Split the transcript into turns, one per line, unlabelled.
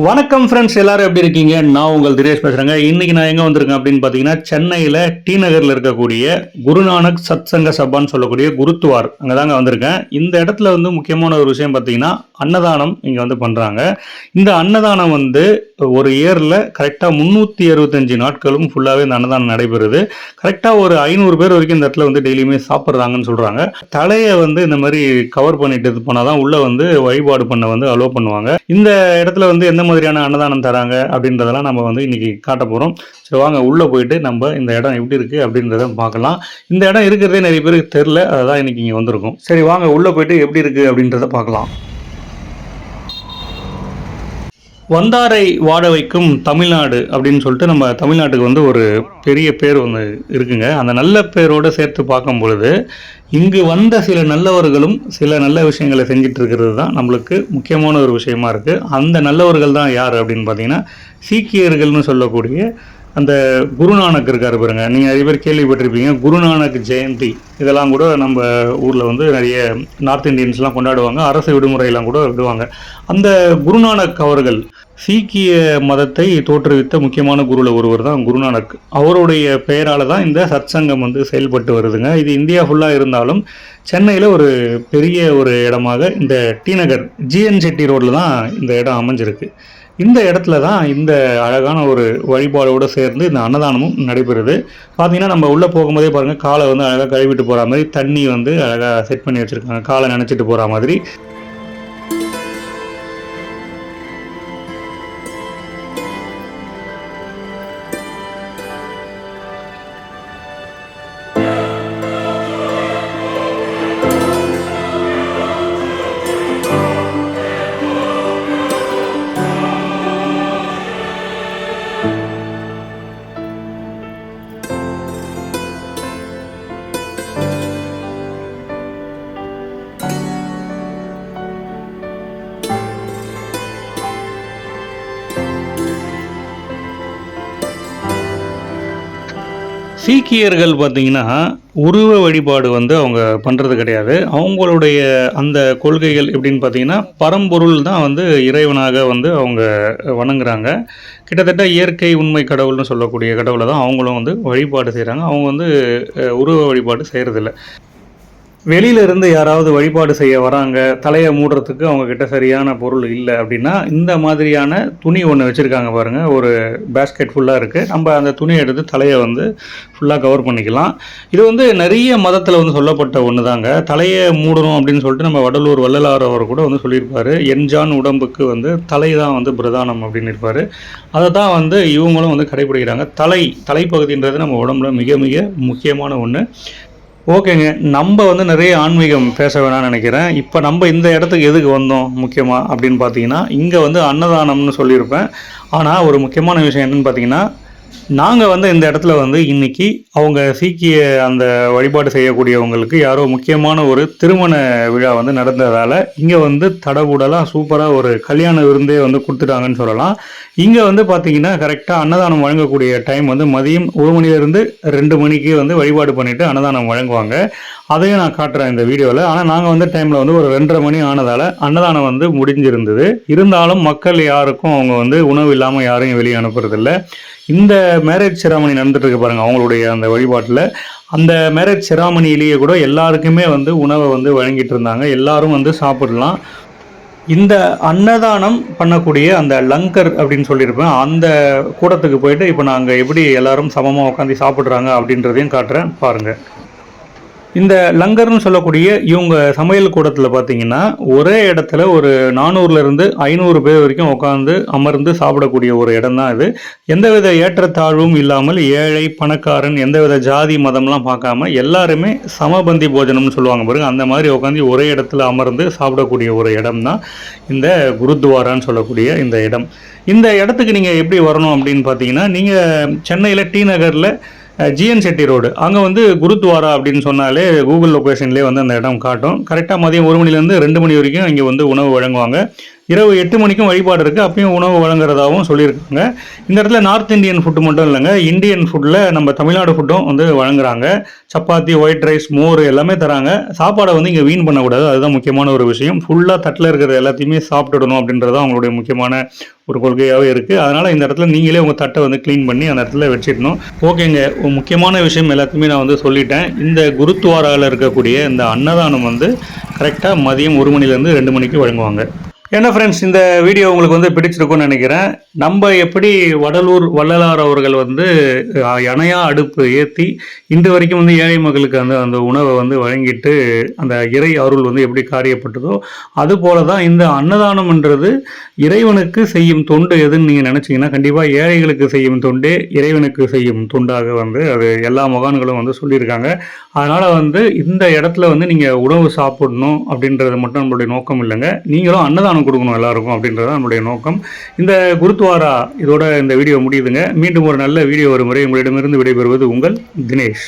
வணக்கம் ஃப்ரெண்ட்ஸ், எல்லாரும் எப்படி இருக்கீங்க? நான் உங்கள் திரேஷ் பேசுகிறேங்க. இன்றைக்கி நான் எங்கே வந்திருக்கேன் அப்படின்னு பார்த்தீங்கன்னா, சென்னையில் டி நகரில் இருக்கக்கூடிய குருநானக் சத்சங்க சபான்னு சொல்லக்கூடிய குருத்வார் அங்கே தாங்க வந்திருக்கேன். இந்த இடத்துல வந்து முக்கியமான ஒரு விஷயம் பார்த்தீங்கன்னா, அன்னதானம் இங்கே வந்து பண்ணுறாங்க. இந்த அன்னதானம் வந்து ஒரு இயரில் கரெக்டாக 365 நாட்களும் ஃபுல்லாகவே இந்த அன்னதானம் நடைபெறுது. கரெக்டாக ஒரு 500 பேர் வரைக்கும் இந்த இடத்துல வந்து டெய்லியுமே சாப்பிட்றாங்கன்னு சொல்கிறாங்க. தலையை வந்து இந்த மாதிரி கவர் பண்ணிட்டு இது போனால் தான் உள்ளே வந்து வழிபாடு பண்ண வந்து அலோவ் பண்ணுவாங்க. இந்த இடத்துல வந்து எந்த மாதிரியான அன்னதானம் தராங்க அப்படின்றதெல்லாம் நம்ம வந்து இன்னைக்கு காட்ட போகிறோம். சரி, வாங்க உள்ளே போயிட்டு நம்ம இந்த இடம் எப்படி இருக்குது அப்படின்றத பார்க்கலாம். இந்த இடம் இருக்கிறதே நிறைய பேருக்கு தெரில, அதுதான் இன்னைக்கு இங்கே வந்திருக்கும். சரி, வாங்க உள்ளே போயிட்டு எப்படி இருக்குது அப்படின்றத பார்க்கலாம். வந்தாரை வாழ வைக்கும் தமிழ்நாடு அப்படின்னு சொல்லிட்டு நம்ம தமிழ்நாட்டுக்கு வந்து ஒரு பெரிய பேர் ஒன்று இருக்குங்க. அந்த நல்ல பேரோடு சேர்த்து பார்க்கும் பொழுது இங்கு வந்த சில நல்லவர்களும் சில நல்ல விஷயங்களை செஞ்சிட்டு இருக்கிறது தான் நம்மளுக்கு முக்கியமான ஒரு விஷயமா இருக்குது. அந்த நல்லவர்கள் தான் யார் அப்படின்னு பார்த்தீங்கன்னா, சீக்கியர்கள்னு சொல்லக்கூடிய அந்த குருநானக் இருக்காரு பாருங்க. நீங்கள் நிறைய பேர் கேள்விப்பட்டிருப்பீங்க, குருநானக் ஜெயந்தி இதெல்லாம் கூட நம்ம ஊரில் வந்து நிறைய நார்த் இந்தியன்ஸ்லாம் கொண்டாடுவாங்க. அரசு விடுமுறையெல்லாம் கூட விடுவாங்க. அந்த குருநானக் அவர்கள் சீக்கிய மதத்தை தோற்றுவித்த முக்கியமான குருவில் ஒருவர் தான் குருநானக். அவருடைய பெயரால் தான் இந்த சத்சங்கம் வந்து செயல்பட்டு வருதுங்க. இது இந்தியா ஃபுல்லாக இருந்தாலும் சென்னையில் ஒரு பெரிய ஒரு இடமாக இந்த டி நகர் ஜிஎன் செட்டி ரோட்டில் தான் இந்த இடம் அமைஞ்சிருக்கு. இந்த இடத்துல தான் இந்த அழகான ஒரு வழிபாடோடு சேர்ந்து இந்த அன்னதானமும் நடைபெறுது. பார்த்தீங்கன்னா, நம்ம உள்ளே போகும்போதே பாருங்கள், காலை வந்து அழகாக கழுவிட்டு போகிற மாதிரி தண்ணி வந்து அழகாக செட் பண்ணி வச்சுருக்காங்க, காலை நினச்சிட்டு போகிற மாதிரி. சீக்கியர்கள் பார்த்திங்கன்னா, உருவ வழிபாடு வந்து அவங்க பண்ணுறது கிடையாது. அவங்களுடைய அந்த கொள்கைகள் எப்படின்னு பார்த்தீங்கன்னா, பரம்பொருள் தான் வந்து இறைவனாக வந்து அவங்க வணங்குறாங்க. கிட்டத்தட்ட இயற்கை உண்மை கடவுள்னு சொல்லக்கூடிய கடவுளை தான் அவங்களும் வந்து வழிபாடு செய்கிறாங்க. அவங்க வந்து உருவ வழிபாடு செய்கிறதில்ல. வெளியிலிருந்து யாராவது வழிபாடு செய்ய வராங்க, தலையை மூடுறதுக்கு அவங்கக்கிட்ட சரியான பொருள் இல்லை அப்படின்னா, இந்த மாதிரியான துணி ஒன்று வச்சுருக்காங்க பாருங்கள். ஒரு பேஸ்கெட் ஃபுல்லாக இருக்குது. நம்ம அந்த துணியை எடுத்து தலையை வந்து ஃபுல்லாக கவர் பண்ணிக்கலாம். இது வந்து நிறைய மதத்தில் வந்து சொல்லப்பட்ட ஒன்று தாங்க. தலையை மூடணும் அப்படின்னு சொல்லிட்டு நம்ம வடலூர் வள்ளலார் அவர் கூட வந்து சொல்லியிருப்பார். என்ஜான் உடம்புக்கு வந்து தலை தான் வந்து பிரதானம் அப்படின்னு இருப்பார். அதை தான் வந்து இவங்களும் வந்து கடைபிடிக்கிறாங்க. தலைப்பகுதின்றது நம்ம உடம்புல மிக மிக முக்கியமான ஒன்று. ஓகேங்க, நம்ம வந்து நிறைய ஆன்மீகம் பேச வேணாம்னு நினைக்கிறேன். இப்போ நம்ம இந்த இடத்துக்கு எதுக்கு வந்தோம் முக்கியமாக அப்படின்னு பார்த்தீங்கன்னா, இங்கே வந்து அன்னதானம்னு சொல்லியிருப்பேன். ஆனால் ஒரு முக்கியமான விஷயம் என்னென்னு பார்த்தீங்கன்னா, நாங்கள் வந்து இந்த இடத்துல வந்து இன்றைக்கி அவங்க சீக்கிய அந்த வழிபாடு செய்யக்கூடியவங்களுக்கு யாரோ முக்கியமான ஒரு திருமண விழா வந்து நடந்ததால் இங்கே வந்து தடபுடலாக சூப்பராக ஒரு கல்யாண விருந்தே வந்து கொடுத்துட்டாங்கன்னு சொல்லலாம். இங்கே வந்து பார்த்திங்கன்னா, கரெக்டாக அன்னதானம் வழங்கக்கூடிய டைம் வந்து மதியம் 1 மணிலேருந்து 2 மணிக்கு வந்து வழிபாடு பண்ணிவிட்டு அன்னதானம் வழங்குவாங்க. அதையும் நான் காட்டுறேன் இந்த வீடியோவில். ஆனால் நாங்கள் வந்து டைமில் வந்து ஒரு 2:30 மணி ஆனதால் அன்னதானம் வந்து முடிஞ்சிருந்தது. இருந்தாலும் மக்கள் யாருக்கும் அவங்க வந்து உணவு இல்லாமல் யாரையும் வெளியே அனுப்புறதில்லை. இந்த மேரேஜ் செராமனி நடந்துட்டு இருக்கு பாருங்கள், அவங்களுடைய அந்த வழிபாட்டில். அந்த மேரேஜ் செராமனியிலேயே கூட எல்லாருக்குமே வந்து உணவை வந்து வழங்கிட்டு இருந்தாங்க. எல்லாரும் வந்து சாப்பிடலாம். இந்த அன்னதானம் பண்ணக்கூடிய அந்த லங்கர் அப்படின்னு சொல்லியிருப்பேன், அந்த கூடத்துக்கு போயிட்டு இப்போ நாங்கள் எப்படி எல்லாரும் சமமாக உட்காந்து சாப்பிட்றாங்க அப்படின்றதையும் காட்டுறேன் பாருங்கள். இந்த லங்கர்னு சொல்லக்கூடிய இவங்க சமையல் கூடத்தில் பார்த்தீங்கன்னா, ஒரே இடத்துல ஒரு 400லேருந்து 500 பேர் வரைக்கும் உட்காந்து அமர்ந்து சாப்பிடக்கூடிய ஒரு இடம் தான் இது. எந்தவித ஏற்றத்தாழ்வும் இல்லாமல் ஏழை பணக்காரன் எந்தவித ஜாதி மதம்லாம் பார்க்காம எல்லாருமே சமபந்தி போஜனம்னு சொல்லுவாங்க பாருங்க, அந்த மாதிரி உட்காந்து ஒரே இடத்துல அமர்ந்து சாப்பிடக்கூடிய ஒரு இடம் தான் இந்த குருத்வாரான்னு சொல்லக்கூடிய இந்த இடம். இந்த இடத்துக்கு நீங்கள் எப்படி வரணும் அப்படின்னு பார்த்தீங்கன்னா, நீங்கள் சென்னையில் டி நகரில் ஜிஎன் செட்டி ரோடு அங்கே வந்து குருத்வாரா அப்படின்னு சொன்னாலே கூகுள் லொக்கேஷன்லேயே வந்து அந்த இடம் காட்டும். கரெக்டாக மதியம் 1 மணிலேருந்து 2 மணி வரைக்கும் இங்கே வந்து உணவு வழங்குவாங்க. இரவு 8 மணிக்கும் வழிபாடு இருக்குது, அப்பயும் உணவு வழங்குறதாகவும் சொல்லியிருக்காங்க. இந்த இடத்துல நார்த் இந்தியன் ஃபுட்டு மட்டும் இல்லைங்க, இந்தியன் ஃபுட்டில் நம்ம தமிழ்நாடு ஃபுட்டும் வந்து வழங்குறாங்க. சப்பாத்தி, ஒயிட் ரைஸ், மோர் எல்லாமே தராங்க. சாப்பாடை வந்து இங்கே வீண் பண்ணக்கூடாது, அதுதான் முக்கியமான ஒரு விஷயம். ஃபுல்லாக தட்டில் இருக்கிற எல்லாத்தையுமே சாப்பிட்டுடணும் அப்படின்றது தான் அவங்களுடைய முக்கியமான ஒரு கொள்கையாகவே இருக்குது. அதனால் இந்த இடத்துல நீங்களே உங்கள் தட்டை வந்து க்ளீன் பண்ணி அந்த இடத்துல வச்சிடணும். ஓகேங்க, முக்கியமான விஷயம் எல்லாத்தையுமே நான் வந்து சொல்லிட்டேன். இந்த குருத்வாராவில் இருக்கக்கூடிய இந்த அன்னதானம் வந்து கரெக்டாக மதியம் 1 மணிலேருந்து 2 மணிக்கு வழங்குவாங்க. என்ன ஃப்ரெண்ட்ஸ், இந்த வீடியோ உங்களுக்கு வந்து பிடிச்சிருக்கும்னு நினைக்கிறேன். நம்ம எப்படி வடலூர் வள்ளலார் அவர்கள் வந்து அணையா அடுப்பு ஏற்றி இன்று வரைக்கும் வந்து ஏழை மக்களுக்கு அந்த உணவை வந்து வழங்கிட்டு அந்த இறை அருள் வந்து எப்படி காரியப்பட்டதோ அதுபோல தான் இந்த அன்னதானம்ன்றது இறைவனுக்கு செய்யும் தொண்டு எதுன்னு நீங்கள் நினச்சிங்கன்னா கண்டிப்பாக ஏழைகளுக்கு செய்யும் தொண்டே இறைவனுக்கு செய்யும் தொண்டாக வந்து அது எல்லா மகான்களும் வந்து சொல்லியிருக்காங்க. அதனால் வந்து இந்த இடத்துல வந்து நீங்கள் உணவு சாப்பிடணும் அப்படின்றது மட்டும் நம்மளுடைய நோக்கம் இல்லைங்க, நீங்களும் அன்னதானம் கொடுக்கணும் எல்லாருக்கும் அப்படின்றது நம்மளுடைய நோக்கம். இந்த குருத்வாரா இதோட இந்த வீடியோ முடியுதுங்க. மீண்டும் ஒரு நல்ல வீடியோ வரும் வரை உங்களிடமிருந்து விடைபெறுவது உங்கள் தினேஷ்.